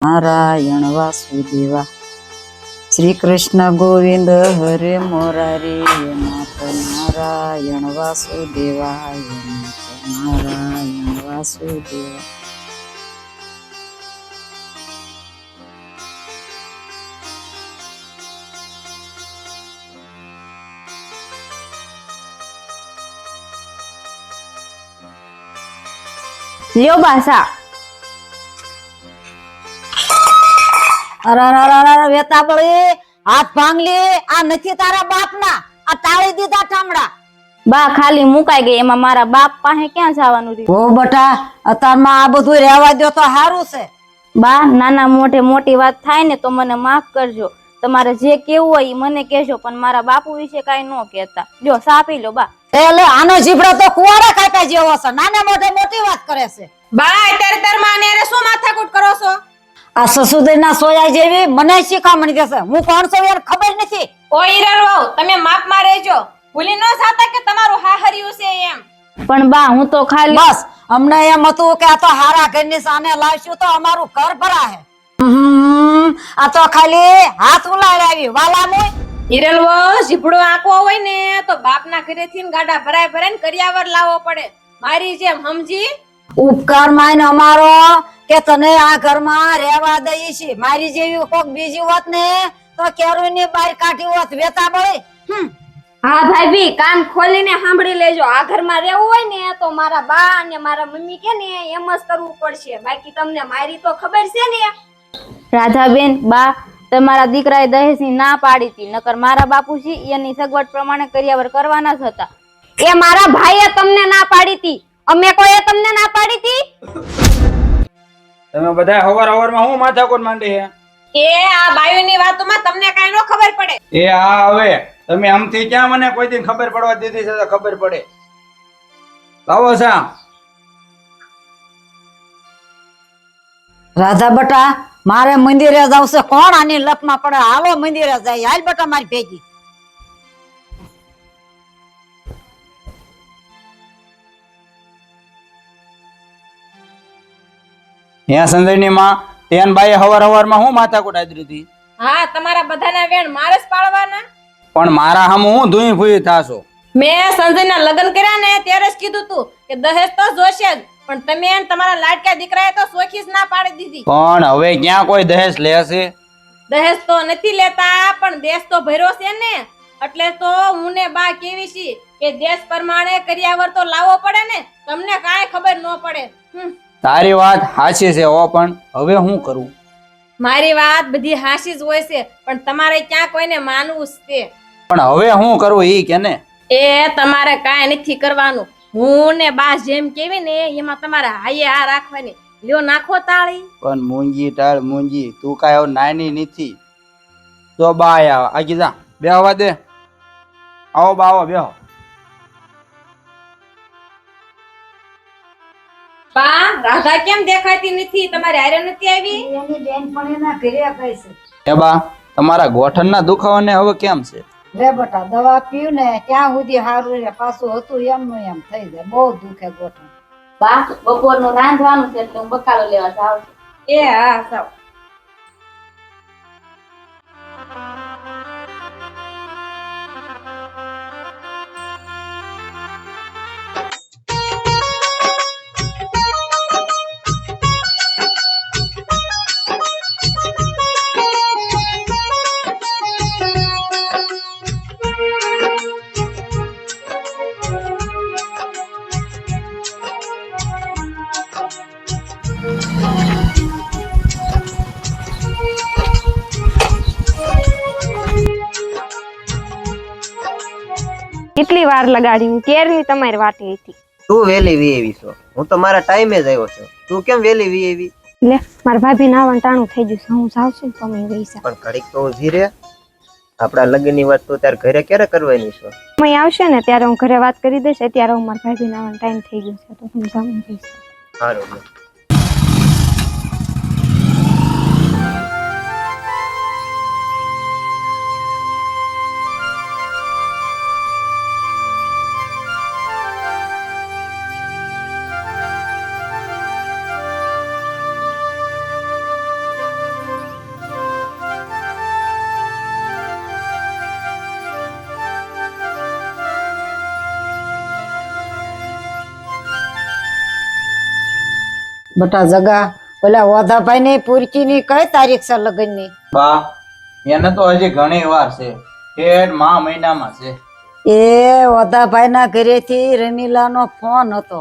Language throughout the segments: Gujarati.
નારાયણ વાસુદેવા શ્રી કૃષ્ણ ગોવિંદ હરે મોરારી નાથ નારાયણ વાસુદેવાય નાથ નારાયણ વાસુદેવા. લ્યો બાસા. અરે વેતાબળી હાથ ભાંગલી, આ નથી તારા બાપના, આ તાળી દીધા ઠામડા. બા ખાલી મુકાઈ ગઈ, એમાં મારા બાપ પાસે ક્યાં જવાનું રહ્યું? ઓ બટા, અત્યારમાં આ બધું રહેવા દો તો સારું છે. બા નાના મોટે મોટી વાત થાય ને તો મને માફ કરજો. તમારે જે કેવું હોય ઈ મને કહેજો, પણ મારા બાપુ વિશે કાઈ ન કહેતા. લ્યો સા પી લો બા. એટલે આનો જીભડો તો કુવાડા કાપ્યા જેવો છે, નાના મોટે મોટી વાત કરે છે. બા અત્યારે તાર માને અરે શું માથાકૂટ કરો છો? આ સસુદના સોયા જેવી મને શીખામણી દેશે. હું કોણ છું એને ખબર નથી. ઓ ઈરર વહુ, તમે માપમાં રહેજો. ભૂલી ન જાતા કે તમારું હાહરિયું છે એમ. પણ બા હું તો ખાલી બસ અમને એમ હતું કે આ તો હારા ઘરની સામે લાવશું તો અમારું ઘર ભરાહે. આ તો ખાલી હાથ ઉલાડાવી વાલા મોય. ઈરલ વહુ, જીભડો આંકો હોય ને તો બાપના ઘરેથી ગાડા ભરાય ભરાઈને કરિયાવર લાવવો પડે. મારી જેમ સમજી? ઉપકાર માન અમારો કે તને આ ઘરમાં રહેવા દઈ છે. મારી જેવી કોક બીજી હોત ને તો કેરુની બહાર કાઢી હોત. વેતા બળી. હા ભાભી, કાન ખોલીને સાંભળી લેજો. આ ઘરમાં રહેવું હોય ને તો મારા બા અને મારા મમ્મી કે ને એમ જ કરવું પડશે. બાકી તમને મારી તો ખબર છે ને. રાધાબેન, બા તમારા દીકરાએ દહેજની ના પાડી હતી, નકર મારા બાપુજી એની સગવડ પ્રમાણે કરિયાવર કરવાના જ હતા. એ મારા ભાઈએ તમને ના પાડી હતી, અમે કોઈએ તમને ના પાડી હતી? તમે બધા હવાર હું માથાકૂટ માંડી હે? એ આ બાયુની વાતોમાં તમને કાઈ ન ખબર પડે. એ હા, હવે તમે આમથી ક્યાં મને કોઈ દિન ખબર પડવા દીધી છે તો ખબર પડે. લાવો સા. રાધા બટા, મારે મંદિરે જાવ છે. કોણ આની લપમાં પડે? હાલો મંદિરે જાય. હાલ બટા મારી ભેગી. હે સંજયની માં, તેન બાઈ હવારમાં હું માથાકૂટ આદરી હતી? હા, તમારા બધાના વેણ મારે જ પાળવાના. પણ મારા હમ હું ધૂઈ ફૂઈ થાશો. મેં સંજયના લગ્ન કર્યા ને ત્યારે જ કીધું તું કે દહેજ તો જોશે જ, પણ તમે અને તમારા લાડકા દીકરાએ તો સોખી જ ના પાડી દીધી. પણ હવે ક્યાં કોઈ દહેજ લે છે? દહેજ તો નથી લેતા, પણ દેશ તો ભર્યો છે ને, એટલે તો હું ને બા કેવી છી કે દેશ પ્રમાણે કરિયાવર તો લાવવો પડે ને. તમને કાંઈ ખબર ન પડે. તારી વાત સાચી છે હો, પણ હવે હું કરું? મારી વાત બધી હાસી જ હોય છે, પણ તમારે ક્યાં કોઈને માનવું છે. પણ હવે હું કરું ઈ કે ને? એ તમારે કાંઈ નથી કરવાનું. હું ને બા જેમ કેવી ને એમાં તમારે હાયે આ રાખવાની. લ્યો નાખો તાળી. પણ મૂંગી ટાળ મૂંગી, તું કાંઈ હવે નાની નથી. તો બા આયા આગી જા, બેહવા દે. આવો બા આવો, બેહો. બા, રાધા કેમ દેખાતી નથી? તમારે હારે નથી આવી? એની બેનપણી ના ઘરે ગઈ છે. એ બા, તમારા ગોઠણના દુખાવાને હવે કેમ છે? લે બટા, દવા પીવું ને ત્યાં સુધી સારું રે. પાછું હતું એમનું એમ થઈ જાય. બહુ દુખે ગોઠણ. બા બપોરનું રાંધવાનું છે એટલે હું બકાલો લેવા જાઉં છું. એ હા, સાવ. કેટલી વાર લગાડી, હું કેરની તમારી વાટે હતી. તું વેલી વી એવી છો, હું તો મારા ટાઈમે જ આવ્યો છું. તું કેમ વેલી વી એવી? લે મારા ભાભી નાવાનું ટાણું થઈ ગયું છે, હું જાઉં છું તો તમે વૈસા. પણ ઘડીક તો ઊભી રે. આપણા લગ્નની વાત તો ત્યારે ઘરે ક્યારે કરવાની છો? સમય આવશે ને ત્યારે હું ઘરે વાત કરી દઈશ. અત્યારે હું મારા ભાભી નાવાનો ટાઈમ થઈ ગયો છે તો હું જાઉં વૈસા. સારું. બટા જગા ઓલા ઓધાભાઈ ની પૂરકી ની કઈ તારીખ છે લગ્ન ની? બા એને તો હજી ઘણી વાર છે, ઠેઠ મહિનામાં છે. એ ઓધાભાઈ ના ઘરેથી રમીલા નો ફોન હતો.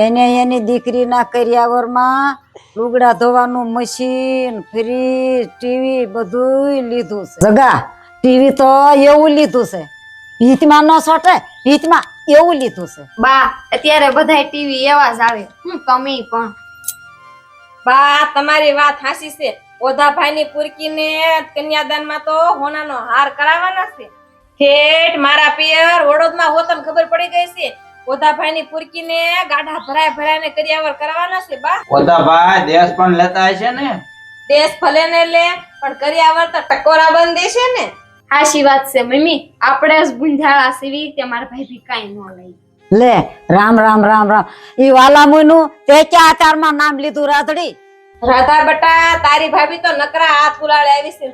એને એની દીકરીના કરિયાવરમાં લુગડા ધોવાનું મશીન, ફ્રીજ, ટીવી બધું લીધું છે. જગા ટીવી તો એવું લીધું છે, ભીતમાં ન સોટે, ભીતમાં એવું લીધું છે. બા અત્યારે બધાય ટીવી એવા જ આવે, હું તમે પણ. બા તમારી વાત હાચી છે. ઓધાભાઈ ની પૂરકીને કન્યાદાનમાં તો હોનાનો હાર કરાવવાના છે. ઠેઠ મારા પિયર વડોદમાં હોતન ખબર પડી ગઈ છે. ઓધાભાઈ ની પૂરકીને ગાઢા ભરાય કરિયાવર કરવાના છે બા. ઓધાભાઈ દેશ પણ લેતા હશે ને? દેશ ભલે ને લે, પણ કરિયાવર તો ટકોરા બંધ દેશે ને. હાચી વાત છે મમ્મી, આપણે જ ગુંજાળા સીવી તે મારા ભાઈ ભી કાઈ ન લઈ. લે રામ રામ રામ રામ. ઈ વાલામુનું તે ક્યાં આચારમાં નામ લીધું રાધડી? રાધા બટા તારી ભાભી તો નકરા હાથ ઉલાળે આવી છે.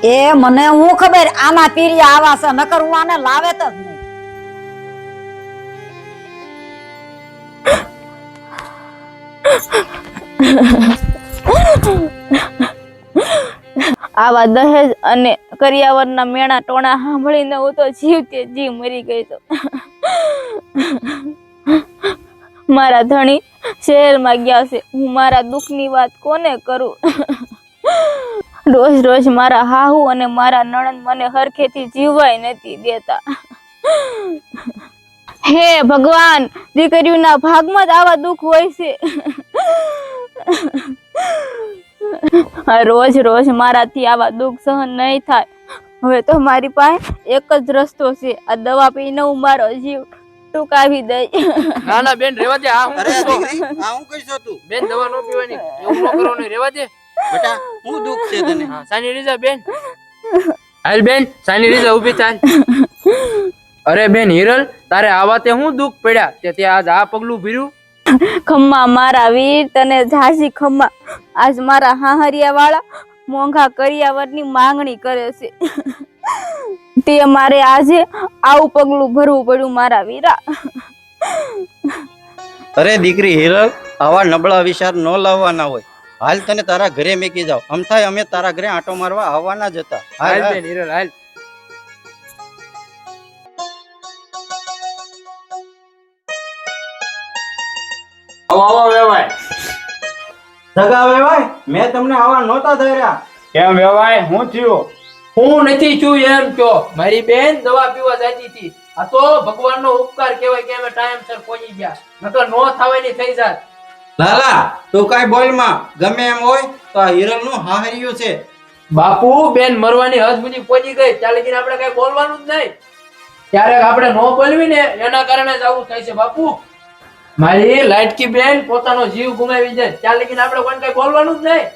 એ મને હું ખબર આના પીરિયા આવા છે, નકર હું આને લાવે જ નહીં. આવા દહેજ અને કરિયાવરના મેણા ટોણા સાંભળીને હું તો જીવતે જીવ મરી ગઈ. તો મારા ધણી શહેરમાં ગયા છે, હું મારા દુઃખની વાત કોને કરું? રોજ રોજ મારા હાહુ અને મારા નણંદ મને હરખેથી જીવવાય નથી દેતા. હે ભગવાન, દીકરીઓના ભાગમાં જ આવા દુઃખ હોય છે. રોજ રોજ મારાથી આવા દુઃખ સહન નહીં થાય. હવે તો મારી પાસે એક જ રસ્તો છે, આ દવા પીને હું મારો જીવ ટૂંકાવી દઈ. ના ના બેન રેવા દે. આ હું અરે દીકરી, આ હું કરશો તું? બેન દવા નો પીવાની, એવું ન કરવાનું, રેવા દે બેટા, હું દુઃખ છે તને? હા, સાની રીઝા બેન. હાલ બેન, સાની રીઝા ઊભી થાલ. અરે બેન હિરલ, તારે આવા તે હું દુઃખ પડ્યા તે તે આજ આ પગલું ભર્યું? ખમ્મા મારા વીર, તને ઝાઝી ખમ્મા. આજ મારા હાહરિયા વાળા મોંઘા કરિયાવરની માંગણી કરે છે, તે મારે આજે આવું પગલું ભરવું પડ્યું મારા વીરા. અરે દીકરી હિરલ, આવા નબળા વિચાર ન લાવવાના હોય. હાલ તને તારા ઘરે મેકી જાવ. આમ થાય અમે તારા ઘરે આંટો મારવા આવવાના જ હતા. હાલ બેન હિરલ હાલ. આવો વેવાય. સગા વેવાય, મેં તમને આવા નહોતા ધાર્યા. કેમ વેવાય, હું થયું? હું નથી છું એમ કયો, મારી બેન દવા પીવા જતી હતી. આ તો ભગવાનનો ઉપકાર કહેવાય કે અમે ટાઈમસર પહોંચી ગયા, નકર નો થવાની થઈ જાત. લાલા, તું કાઈ બોલ માં. ગમે એમ હોય તો આ હિરલ નું હાહરિયું છે. બાપુ બેન મરવાની હદ સુધી પહોંચી ગઈ, ત્યાં લગીને આપણે કઈ બોલવાનું જ નહીં. ક્યારેક આપણે નો બોલવી ને એના કારણે જ આવું થાય છે બાપુ. મારી લાડકી બેન પોતાનો જીવ ગુમાવી જાય, ત્યાં લગીને આપણે કોઈ કઈ બોલવાનું જ નહીં.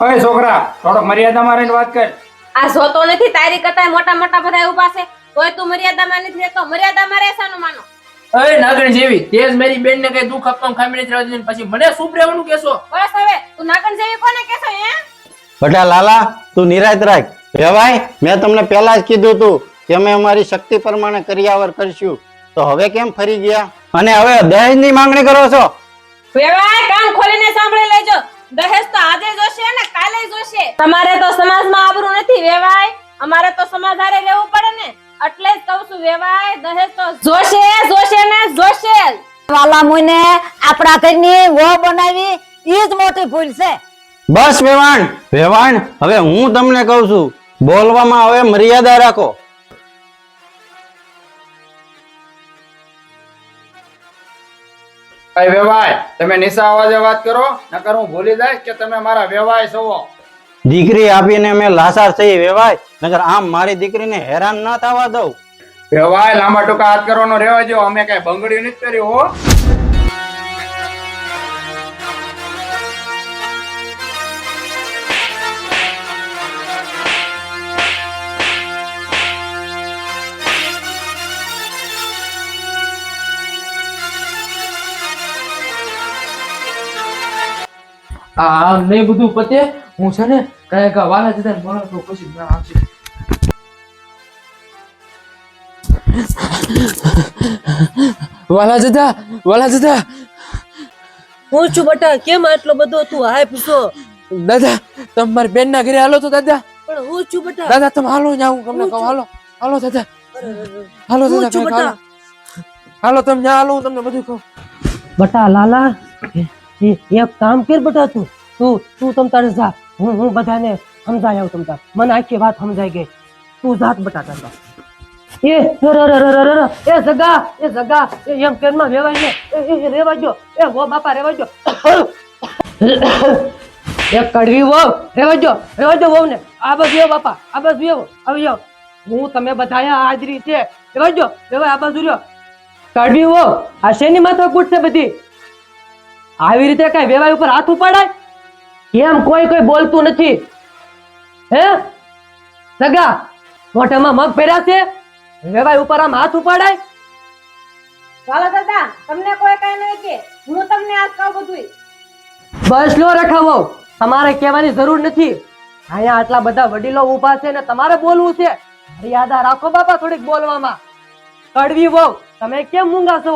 ઓય છોકરા, થોડોક મર્યાદામાં રહીને વાત કર. આ જોતો નથી તારી કરતા મોટા મોટા બધા ઉભા છે, તોય તું મર્યાદામાં નથી રહેતો. મર્યાદામાં રહેવાનું માનો. અરે નાગણ જેવી, તેજ મારી બેન ને કઈ દુઃખ આપવામાં ખામી નથી રહેવા, પછી મને શું રહેવાનું કેસો? બસ હવે તું નાગણ જેવી કોને કહેશો હે? બેટા લાલા, તું નિરાશ રાખ. વેવાય, મેં તમને પહેલા જ કીધું તું કે અમે અમારી શક્તિ પ્રમાણે કરિયાવર કરશું, તો હવે કેમ ફરી ગયા અને હવે દહેજ ની માંગણી કરો છો? વેવાય, કાન ખોલીને સાંભળી લેજો. દહેજ તો આજે જોશે ને કાલે જોશે. તમારે તો સમાજમાં આબરૂ નથી વેવાય, અમારે તો સમાજ હારે રહેવું પડે ને, એટલે જ કહું છું વેવાય, દહેજ તો જોશે જોશે ને જોશે. વાલામુને આપણા ઘરની વહુ બનાવી ઈ જ મોટી ભૂલ છે. બસ વેવાણ, વેવાણ, હવે હું તમને કહું છું, બોલવામાં હવે મર્યાદા રાખો. ભાઈ વેવાય, તમે નિશા અવાજે વાત કરો, નકર હું ભૂલી જાય કે તમે મારા વેવાય છો. દીકરી આપીને અમે લાસાર થઈ વેવાય, નકર આમ મારી દીકરીને હેરાન ન થવા દઉં. વેવાય, લાંબા ટૂંકા હાથ કરવાનો રહેવા જો, અમે કઈ બંગડી નથી કર્યું હો. આ નહીં બધું પતે હું છે ને કાંઈક વાલા જતા બોલાવતો પછી મેં આવશે. વાલા જતા હું છું બટા, કેમ આટલો બધો તું હાય પૂછો? દાદા તમે મારી બેન ના ઘરે હાલો તો દાદા. પણ હું છું બટા. દાદા તમે હાલો ને આવું તમને કહું. હાલો હાલો દાદા, હાલો હું દાદા, છું કાંઈક હાલો. બટા. હાલો તમે ત્યાં હાલો, હું તમને બધું કહું. બટા લાલા, એક કામ કર બટા, તું તમ તારે જા. હું બધાને સમજાય આવું. તમ તાર મને આખી વાત સમજાઈ ગઈ. તું જાત બટા તાર. એ જગા એમ કેનમાં વેવાય ને એ રેવા જો. એ વો બાપા રેવા જો. એ કડવી વહુ રેવા જો વહુ ને. આ બસ વેવો બાપા, આ બસ વેવો આવી જાઓ. હું તમે બધા હાજરી છે. રેવા જો વેવાય, આ બાજુ રહ્યો. કડવી વહુ આ શેની માથાકૂટ છે બધી? આવી રીતે કઈ વેવાય ઉપર હાથ ઉપાડાય? કેમ કોઈ બોલતું નથી? હે સગા મોઢામાં મગ ફેર્યા છે? વેવાય ઉપર આમ હાથ ઉપાડાય? વાલા દાદા તમને કોઈ કઈ નહીં કે હું તમને આજ કહું બધું. બસ લો રખાવો, તમારે કહેવાની જરૂર નથી. અહીંયા આટલા બધા વડીલો ઊભા છે ને તમારે બોલવું છે. મર્યાદા રાખો બાપા થોડીક બોલવામાં. કડવી વહુ તમે કેમ મૂંગા છો?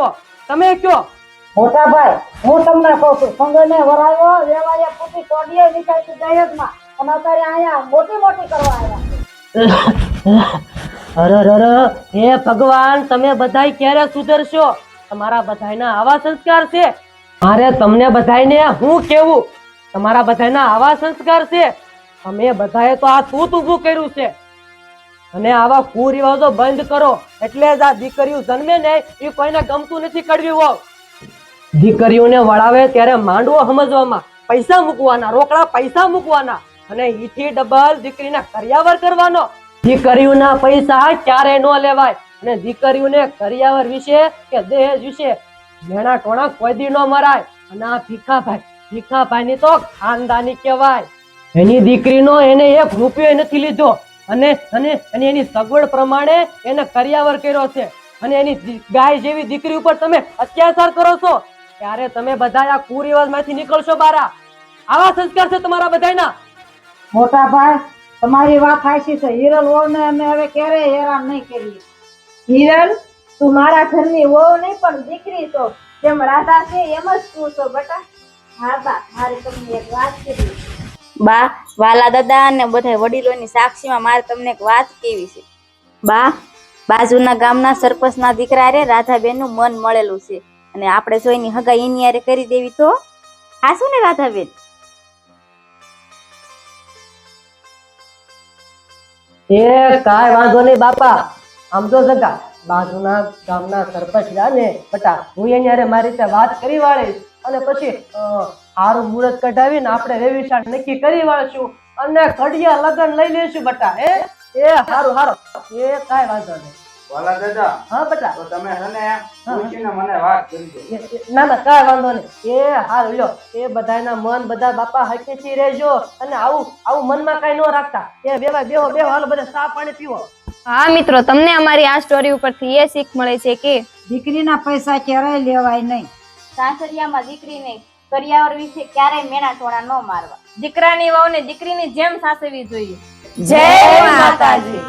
તમે કયો. મોટા ભાઈ, હું તમને કહું છું, સંગને વરાયો વેવાય પૂટી કોડીએ નીકળી દહેજમાં અને અત્યારે અહીંયા મોટી કરવા આવ્યા. અરે હે ભગવાન, તમે બધાય ક્યારે સુધરશો? તમારા બધાયના આવા સંસ્કાર છે. મારે તમને બધાયને હું કેવું? તમારા બધાયના આવા સંસ્કાર છે. તમે બધાએ તો આ તૂત ઊભું કર્યું છે. અને આવા કુરિવાજો બંધ કરો. એટલે જ આ દીકરીઓ જન્મે ને એ કોઈને ગમતું નથી. કડવી વહુ દીકરીઓને વળાવે ત્યારે માંડવો સમજવામાં, પૈસા મૂકવાના, રોકડા પૈસા મૂકવાના અને ઈથી ડબલ દીકરીને કરિયાવર કરવાનો. દીકરીઓના પૈસા ક્યારે ન લેવાય અને દીકરીઓને કરિયાવર વિશે કે દહેજ વિશે મેણા ટોણા કોઈ દી ન મરાય. અને આ ભીખાભાઈ ની તો ખાનદાની કહેવાય. એની દીકરીનો એને 1 રૂપિયો નથી લીધો અને એની સગવડ પ્રમાણે એને કરિયાવર કર્યો છે. અને એની ગાય જેવી દીકરી ઉપર તમે અત્યાચાર કરો છો ત્યારે તમે બધા આ કુરિવાજ માંથી નીકળશો બારા. આવા સંસ્કાર છે તમારા બધાના. મોટા ભાઈ, તમારી વાત સાચી છે. હિરલ વહુને અમે હવે ક્યારેય હેરાન નહીં કરીએ. હિરલ તું મારા ઘરની વહુ નહીં પણ દીકરી છો. જેમ રાધા છે એમ જ તું છો બટા. હા બા, મારે તમને એક વાત કહેવી. બા, વાલા દાદા અને બધા વડીલોની સાક્ષીમાં મારે તમને એક વાત કેવી છે. બા, બાજુના ગામના સરપંચના દીકરા રે રાધાબેનનું મન મળેલું છે અને આપણે જોઈની હગાઈ એની હારે કરી દેવી તો હાસું ને રાધાબેન? એ કાંઈ વાંધો નહીં બાપા. આમ તો સગા બાજુના ગામના સરપંચ ને બટા, હું એની હારે મારી રીતે વાત કરી વાળીશ અને પછી સારું મુહૂર્ત કઢાવીને આપણે રેવિશાળ નક્કી કરી વાળશું અને કડિયા લગન લઈ લેશું બટા. એ હારું એ કાંઈ વાંધો નહીં. વાલા દાદા, હા બટા. તો તમે હે ને પૂછીને મને વાત કરી દો. ના કાંઈ વાંધો નહીં. એ હારું લ્યો. એ બધાના મન બધા બાપા હકેથી રહેજો અને આવું મનમાં કાંઈ ન રાખતા. એ બેહો હાલો બધા ચા પાણી પીવો. હા મિત્રો, તમને અમારી આ સ્ટોરી ઉપરથી એ શીખ મળે છે કે દીકરીના પૈસા ક્યારેય લેવાય નહીં. સાસરિયામાં દીકરીને કરિયાવર વિશે ક્યારેય મેણા ટોણા ન મારવા. દીકરાની વહુને દીકરીની જેમ સાસવી જોઈએ. જય માતાજી.